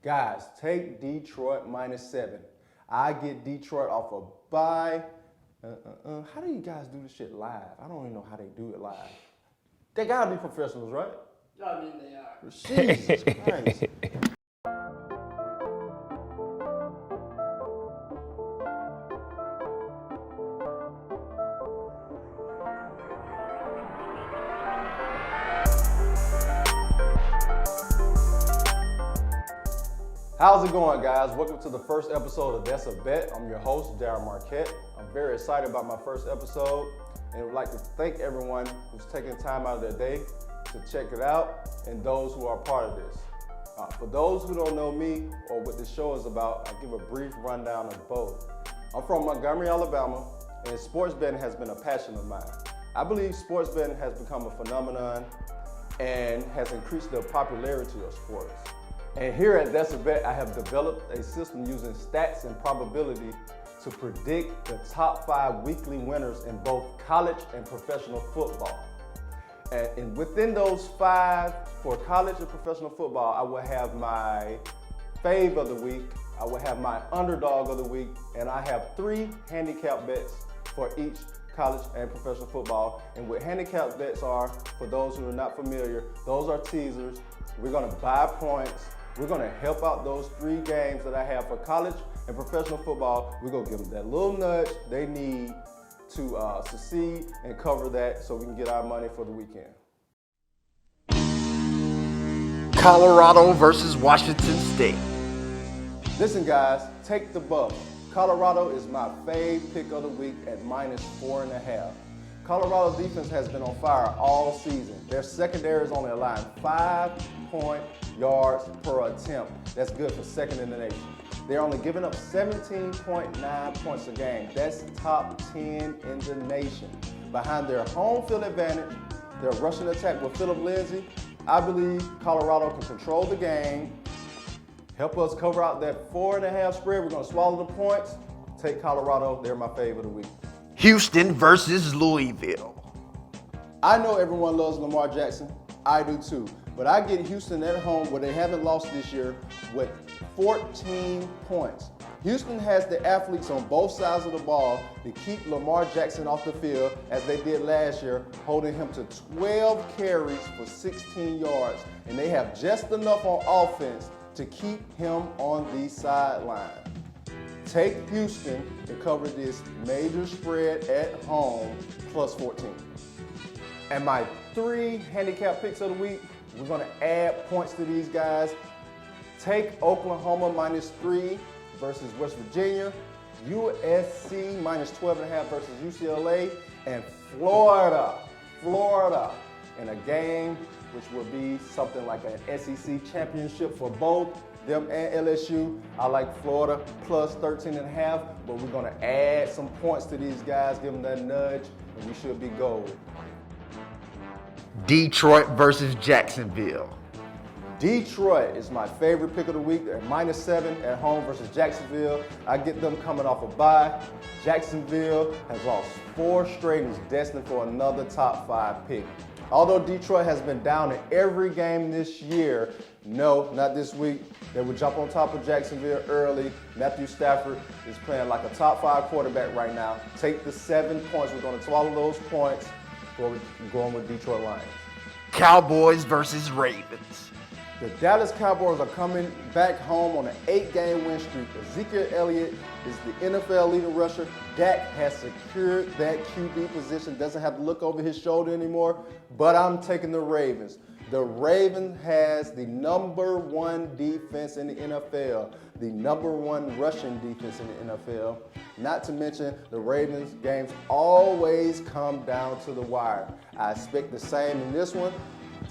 Guys, take Detroit -7. I get Detroit off a bye. How do you guys do this shit live? I don't even know how they do it live. They gotta be professionals, right? I mean, they are. Jesus Christ. How's it going, guys? Welcome to the first episode of That's a Bet. I'm your host, Darren Marquette. I'm very excited about my first episode and would like to thank everyone who's taking time out of their day to check it out and those who are part of this. For those who don't know me or what this show is about, I'll give a brief rundown of both. I'm from Montgomery, Alabama, and sports betting has been a passion of mine. I believe sports betting has become a phenomenon and has increased the popularity of sports. And here at That's a Bet, I have developed a system using stats and probability to predict the top 5 weekly winners in both college and professional football. And within those 5 for college and professional football, I will have my fave of the week, I will have my underdog of the week, and I have 3 handicap bets for each college and professional football. And what handicap bets are, for those who are not familiar, those are teasers. We're gonna buy points. We're gonna help out those 3 games that I have for college and professional football. We're gonna give them that little nudge they need to succeed and cover that so we can get our money for the weekend. Colorado versus Washington State. Listen, guys, take the Buffs. Colorado is my fave pick of the week at -4.5. Colorado defense has been on fire all season. Their secondary is only allowing 5 point yards per attempt. That's good for second in the nation. They're only giving up 17.9 points a game. That's top 10 in the nation. Behind their home field advantage, their rushing attack with Phillip Lindsay, I believe Colorado can control the game, help us cover out that 4.5 spread. We're gonna swallow the points. Take Colorado, they're my fave of the week. Houston versus Louisville. I know everyone loves Lamar Jackson. I do too. But I get Houston at home where they haven't lost this year with 14 points. Houston has the athletes on both sides of the ball to keep Lamar Jackson off the field as they did last year, holding him to 12 carries for 16 yards. And they have just enough on offense to keep him on the sideline. Take Houston to cover this major spread at home, +14. And my 3 handicap picks of the week, we're gonna add points to these guys. Take Oklahoma -3 versus West Virginia, USC -12.5 versus UCLA, and Florida in a game which will be something like an SEC championship for both them and LSU. I like Florida +13.5, but we're gonna add some points to these guys, give them that nudge, and we should be gold. Detroit versus Jacksonville. Detroit is my favorite pick of the week. They're -7 at home versus Jacksonville. I get them coming off a bye. Jacksonville has lost 4 straight and is destined for another top 5 pick. Although Detroit has been down in every game this year, no, not this week. They will jump on top of Jacksonville early. Matthew Stafford is playing like a top 5 quarterback right now. Take the 7 points. We're going to swallow those points. We're going with Detroit Lions. Cowboys versus Ravens. The Dallas Cowboys are coming back home on an 8-game win streak. Ezekiel Elliott is the NFL leading rusher. Dak has secured that QB position, doesn't have to look over his shoulder anymore, but I'm taking the Ravens. The Ravens has the #1 defense in the NFL, the #1 rushing defense in the NFL. Not to mention, the Ravens games always come down to the wire. I expect the same in this one.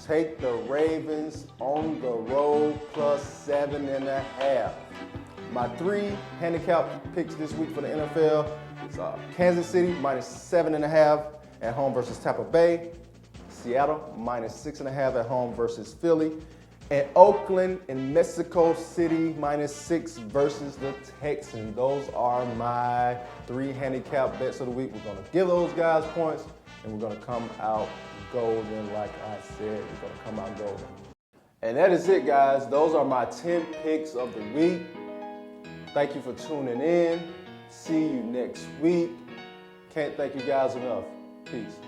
Take the Ravens on the road +7.5. My 3 handicap picks this week for the NFL is Kansas City -7.5 at home versus Tampa Bay. Seattle -6.5 at home versus Philly. And Oakland and Mexico City -6 versus the Texans. Those are my 3 handicap bets of the week. We're gonna give those guys points and we're gonna come out golden, like I said. We're gonna come out golden. And that is it, guys. Those are my 10 picks of the week. Thank you for tuning in. See you next week. Can't thank you guys enough. Peace.